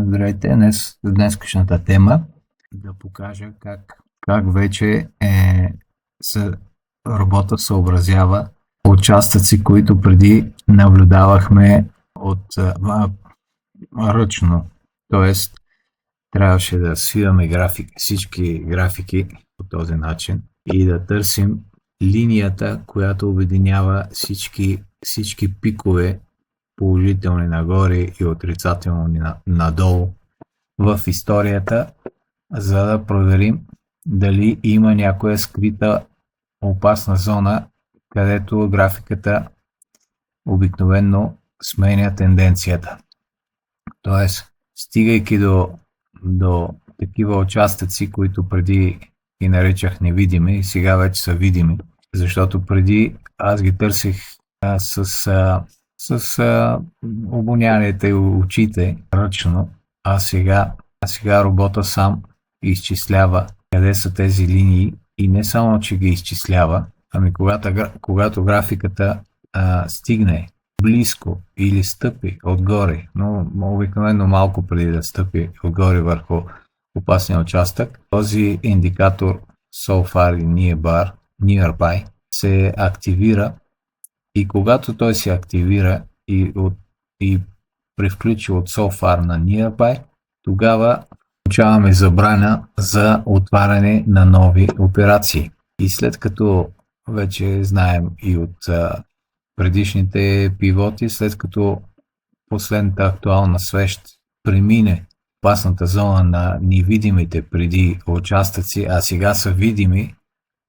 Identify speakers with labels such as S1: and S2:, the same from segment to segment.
S1: Здравейте, днескашната тема да покажа как вече робота съобразява участъци, които преди наблюдавахме ръчно. Тоест, трябваше да свиваме всички графики по този начин и да търсим линията, която обединява всички пикове, положителни нагоре и отрицателни надолу в историята, за да проверим дали има някоя скрита опасна зона, където графиката обикновено сменя тенденцията. Тоест, стигайки до такива участъци, които преди ги наричах невидими, сега вече са видими, защото преди аз ги търсих с обонянието и очите ръчно, а сега робота сам изчислява къде са тези линии и не само, че ги изчислява, ами когато графиката стигне близко или стъпи отгоре, но обикновено малко преди да стъпи отгоре върху опасния участък, този индикатор So far и Nearby се активира и когато той се активира и превключи от So far на Nearby, тогава получаваме забрана за отваряне на нови операции. И след като вече знаем и от предишните пивоти, след като последната актуална свещ премине опасната зона на невидимите преди участъци, а сега са видими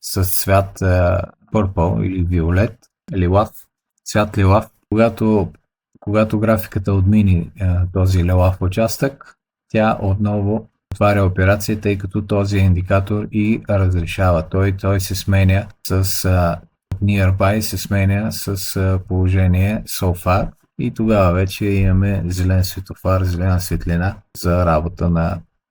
S1: с цвят purple или виолет, лилав, цвят лилав, когато графиката отмини този лилав участък, тя отново отваря операция, тъй като този индикатор и разрешава. Той се сменя с Nearby, се сменя с положение So far и тогава вече имаме зелен светофар, зелена светлина за работа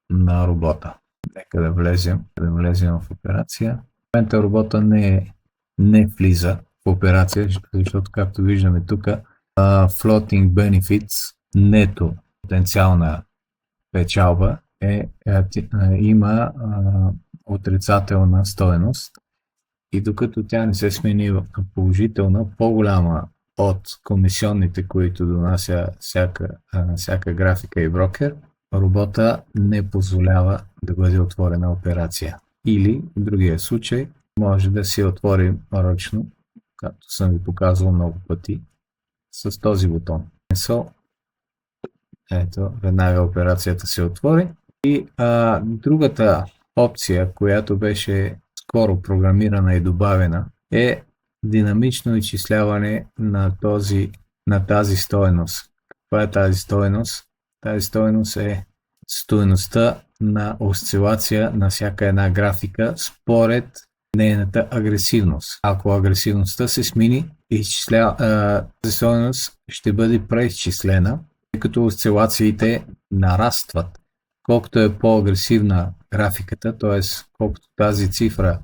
S1: на робота. Нека да влезем в операция. В момента робота не влиза в операция, защото както виждаме тук, Floating Benefits, нето потенциална печалба има отрицателна стойност и докато тя не се смени в положителна, по-голяма от комисионните, които донася всяка графика и брокер, робота не позволява да бъде отворена операция. Или в другия случай може да се отвори ръчно, както съм ви показвал много пъти, с този бутон. Ето, веднага операцията се отвори. И другата опция, която беше скоро програмирана и добавена, е динамично изчисляване на тази стойност. Каква е тази стойност? Тази стойност е стойността на осцилация на всяка една графика според нейната агресивност. Ако агресивността се смени, тази стойност ще бъде преизчислена, тъй като осцилациите нарастват. Колкото е по-агресивна графиката, т.е. колкото тази цифра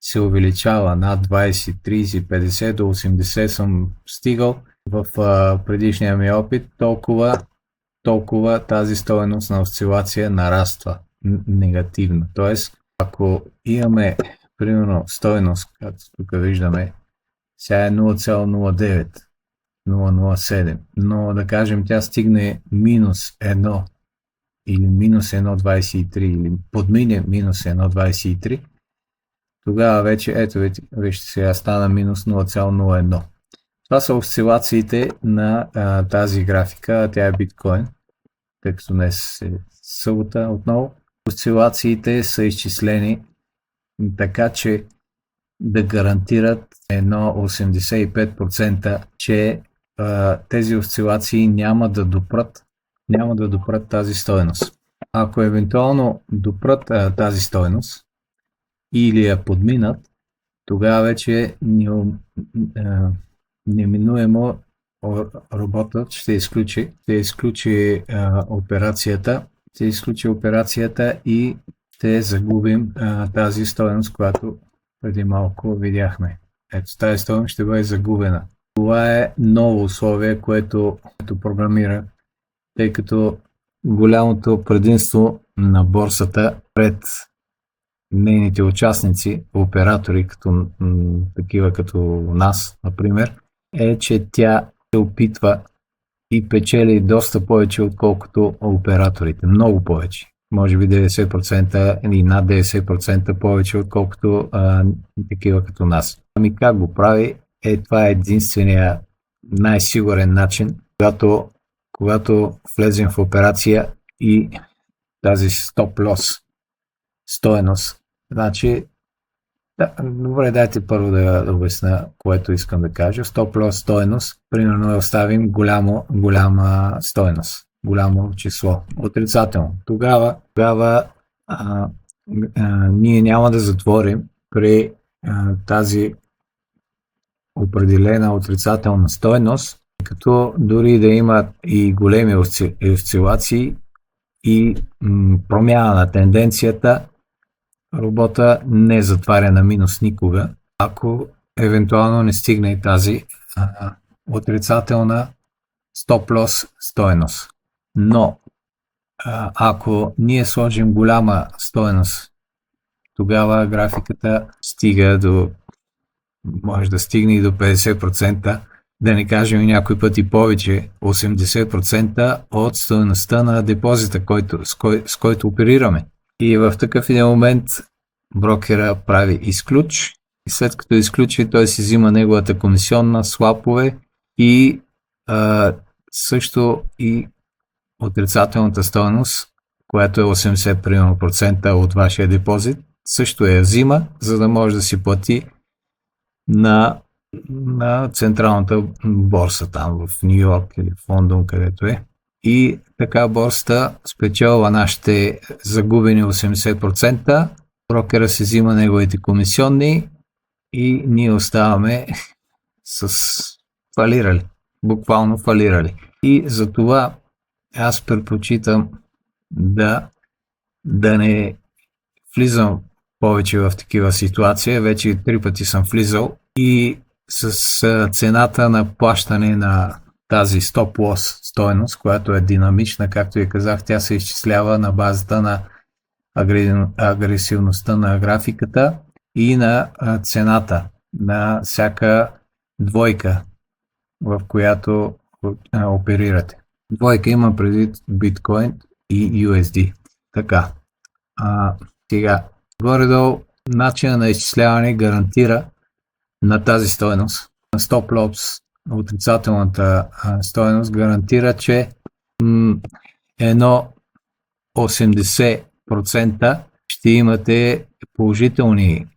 S1: се увеличава над 20, 30, 50 до 80 съм стигал в предишния ми опит, толкова тази стойност на осцилация нараства негативно. Т.е. ако имаме примерно стойност, както тук виждаме, сега е 0,09, 0,07, но да кажем тя стигне минус 1 или минус 1,23 или подмине минус 1,23, тогава вече, ето вижте сега стана минус 0,01. Това са осцилациите на тази графика, тя е биткоин, тъй като днес е събота отново. Осцилациите са изчислени така, че да гарантират 85%, че тези осцилации няма да допрат тази стойност. Ако евентуално допрат тази стойност или я подминат, тогава вече неминуемо роботът ще изключи операцията и ще загубим тази стойност, която преди малко видяхме. Ето тази стойност ще бъде загубена. Това е ново условие, което програмира, тъй като голямото предимство на борсата пред нейните участници, оператори, такива като нас, например, е, че тя се опитва и печели доста повече, отколкото операторите. Много повече. Може би 90% или над 90% повече, отколкото такива като нас. Ами как го прави? Това е единствения най-сигурен начин, когато влезем в операция и тази стоп-лос стоеност. Значи, добре, дайте първо да обясня, което искам да кажа. Стоп-лос стоеност, примерно да оставим голяма стоеност, голямо число, отрицателно. Тогава ние няма да затворим при тази определена отрицателна стоеност, като дори да има и големи осцилации и промяна на тенденцията, робота не затваря на минус никога, ако евентуално не стигне и тази отрицателна стоп-лос стоеност. Но ако ние сложим голяма стоеност, тогава графиката може да стигне и до 50%, да не кажем и някой пъти повече, 80% от стоеността на депозита, с който оперираме. И в такъв един момент брокера прави изключ и след като изключи, той си взима неговата комисионна, слапове и също и отрицателната стойност, която е 80% от вашия депозит, също я взима, за да може да си плати на централната борса там в Нью Йорк или в Лондон, където е. И така борсата спечелва нашите загубени 80%, брокера се взима неговите комисионни и ние оставаме с фалирали, буквално фалирали. И затова аз предпочитам да не влизам повече в такива ситуации. Вече 3 пъти съм влизал и с цената на плащане на тази стоп-лос стойност, която е динамична, както и казах, тя се изчислява на базата на агресивността на графиката и на цената на всяка двойка, в която оперирате. Двойка има предвид биткоин и USD. Така. Сега, горе-долу, начинът на изчисляване гарантира на тази стойност, на стоп-лос, отрицателната стойност, гарантира, че едно 80% ще имате положителни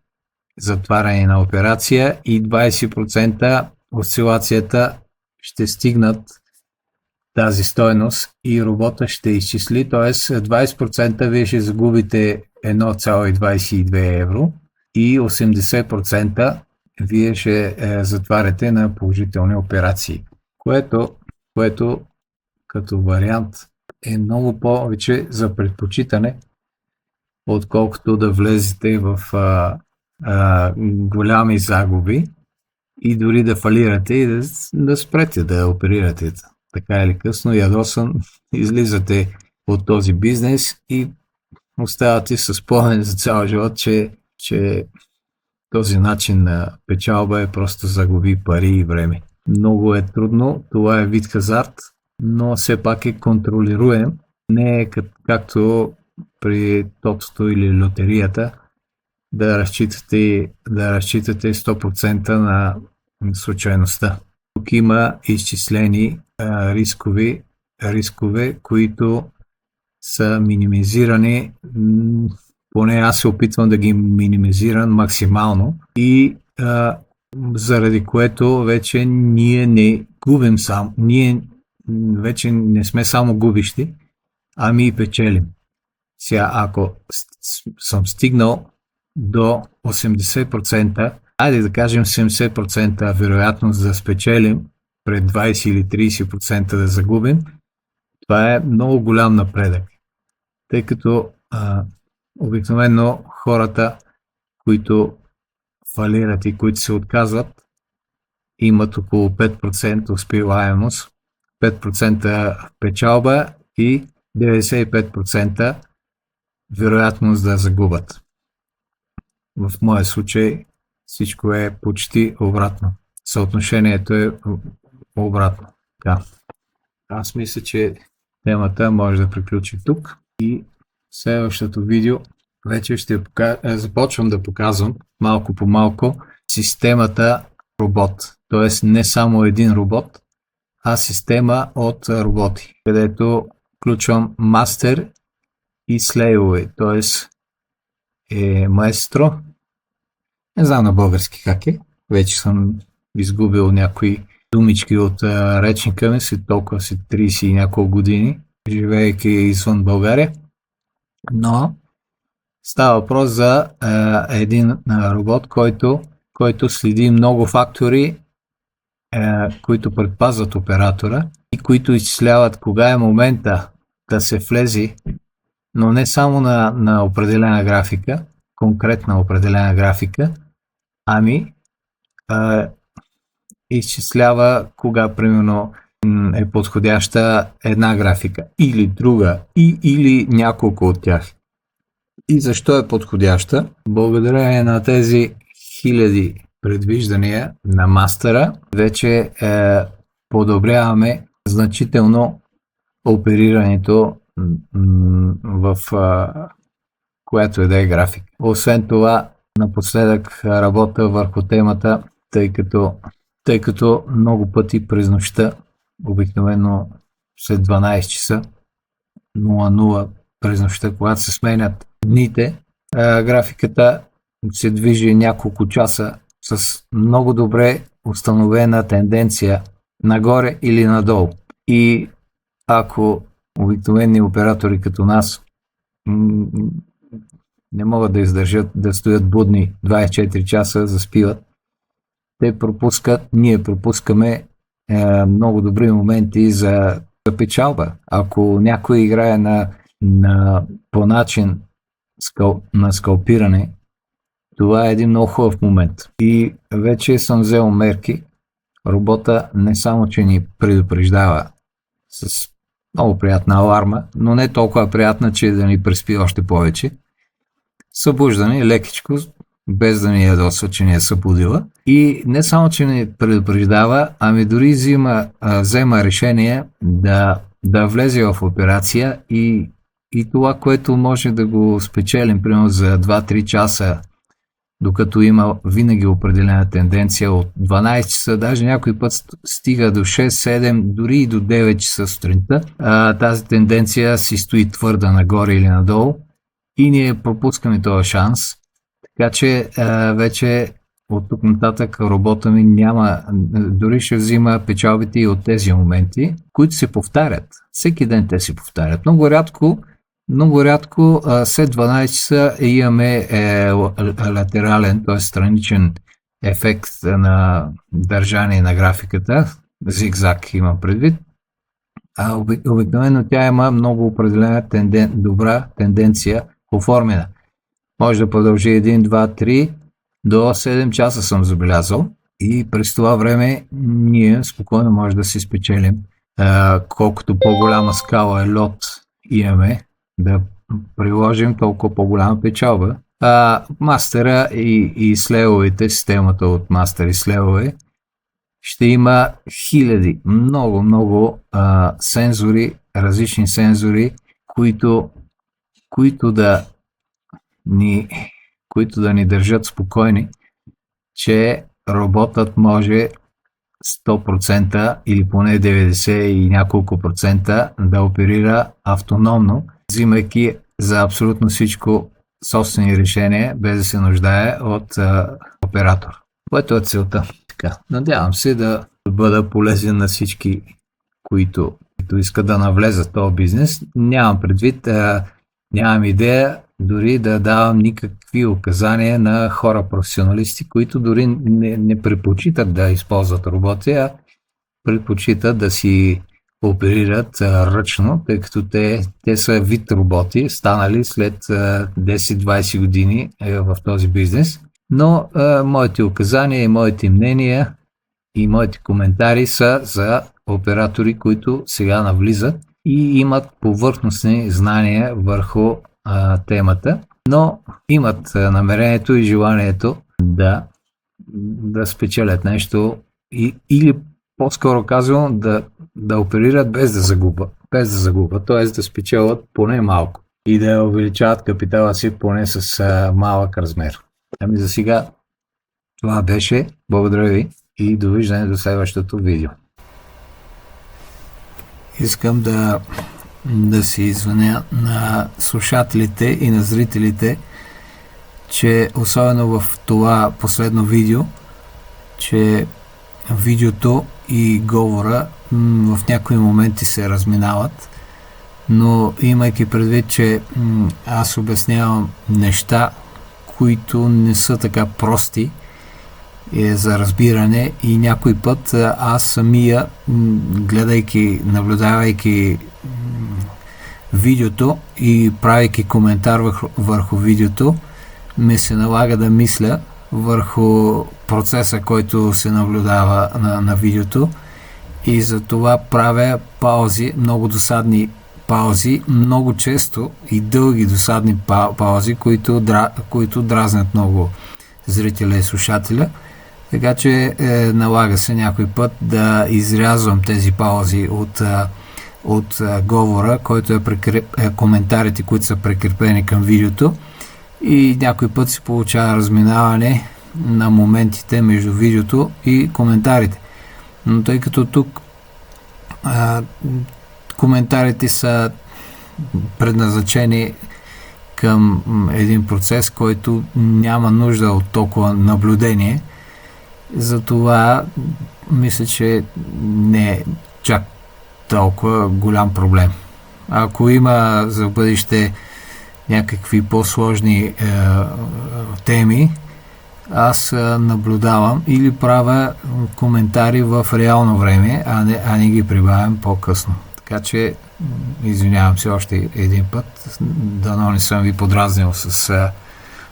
S1: затваряне на операция и 20% осцилацията ще стигнат тази стойност и робота ще изчисли, т.е. 20% вие ще загубите 1,22 евро и 80% вие ще затваряте на положителни операции, което като вариант е много повече за предпочитане, отколкото да влезете в голями загуби и дори да фалирате и да спрете да оперирате. Така или късно, ядосан, излизате от този бизнес и оставате с спомен за цял живот, че този начин на печалба е просто загуби пари и време. Много е трудно, това е вид хазарт, но все пак е контролируем. Не е както при тотото или лотерията да разчитате 100% на случайността. Тук има изчислени рискове, които са минимизирани, поне аз се опитвам да ги минимизирам максимално и заради което вече ние не губим ние вече не сме само губищи, ами и печелим. Сега, ако съм стигнал до 80%, айде да кажем 70% вероятност да спечелим, пред 20 или 30% да загубим, това е много голям напредък. Тъй като обикновено хората, които фалират и които се отказват, имат около 5% успеваемост, 5% печалба и 95% вероятност да загубят. В моя случай всичко е почти обратно. Съотношението е обратно. Да. Аз мисля, че темата може да приключи тук и следващото видео вече започвам да показвам малко по малко системата робот. Тоест не само един робот, а система от роботи, където включвам мастер и слейове, т.е. маестро. Не знам на български как е. Вече съм изгубил някои думички от речника ми след толкова си 30 и няколко години, живеейки извън България. Но става въпрос за един робот, който следи много фактори, които предпазват оператора и които изчисляват кога е момента да се влезе, но не само на определена графика, конкретна определена графика, ами изчислява кога примерно е подходяща една графика или друга или няколко от тях. И защо е подходяща? Благодарение на тези хиляди предвиждания на мастера вече подобряваме значително оперирането в която и да е графика. Освен това, напоследък работя върху темата, тъй като много пъти през нощта, обикновено след 12 часа, 00 през нощта, когато се сменят дните, графиката се движи няколко часа с много добре установена тенденция нагоре или надолу. И ако обикновени оператори като нас не могат да издържат да стоят будни 24 часа, заспиват, те пропускат, ние пропускаме много добри моменти за печалба. Ако някой играе по начин на скалпиране, това е един много хубав момент. И вече съм взел мерки. Робота не само, че ни предупреждава с много приятна аларма, но не толкова приятна, че да ни преспи още повече. Събуждане лекичко, без да ни ядосва, че ни е събудила. И не само, че ни предупреждава, ами дори взема решение да влезе в операция и това, което може да го спечелим, примерно за 2-3 часа, докато има винаги определена тенденция от 12 часа, даже някой път стига до 6-7, дори и до 9 часа сутринта. Тази тенденция си стои твърда нагоре или надолу и ние пропускаме този шанс. Така че вече от тук нататък робота ми дори ще взима печалбите и от тези моменти, които се повтарят. Всеки ден те се повтарят. Много рядко след 12 часа имаме латерален, т.е. страничен ефект на държание на графиката, зигзаг имам предвид. Обикновено тя има много определена добра тенденция оформена. Може да продължи 1, 2, 3 до 7 часа съм забелязал и през това време ние спокойно може да си спечелим. Колкото по-голяма скала е лот имаме, да приложим толкова по-голяма печалба. Мастера и слевовете, системата от мастер и слевове, ще има хиляди, много сензори, различни сензори, които да ни държат спокойни, че роботът може 100% или поне 90 и няколко процента да оперира автономно, взимайки за абсолютно всичко собствени решения, без да се нуждае от оператор. Което е целта. Така, надявам се да бъда полезен на всички, които искат да навлезат в този бизнес. Нямам предвид, нямам идея дори да давам никакви указания на хора професионалисти, които дори не предпочитат да използват роботи, а предпочитат да си оперират ръчно, тъй като те са вид роботи, станали след 10-20 години в този бизнес. Но моите указания и моите мнения и моите коментари са за оператори, които сега навлизат и имат повърхностни знания върху темата, но имат намерението и желанието да спечелят нещо или по-скоро казвам да оперират без да загубят, т.е. да спечелят поне малко и да увеличават капитала си поне с малък размер. Ами за сега това беше. Благодаря ви и довиждане до следващото видео. Искам да се извиня на слушателите и на зрителите, че особено в това последно видео, че видеото и говора в някои моменти се разминават, но имайки предвид, че аз обяснявам неща, които не са така прости за разбиране и някой път аз самия, гледайки, наблюдавайки видеото и правейки коментар върху видеото, ми се налага да мисля върху процеса, който се наблюдава на видеото, и за това правя паузи, много досадни паузи, много често и дълги досадни паузи, които дразнят много зрителя и слушателя. Така че налага се някой път да изрязвам тези паузи от говора, който е коментарите, които са прикрепени към видеото, и някой път се получава разминаване на моментите между видеото и коментарите. Но тъй като тук коментарите са предназначени към един процес, който няма нужда от толкова наблюдение, затова мисля, че не е чак толкова голям проблем. Ако има за бъдеще някакви по-сложни теми, аз наблюдавам или правя коментари в реално време, а не ги прибавям по-късно. Така че извинявам се още един път, дано не съм ви подразнил с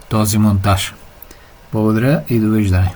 S1: този монтаж. Благодаря и довиждане.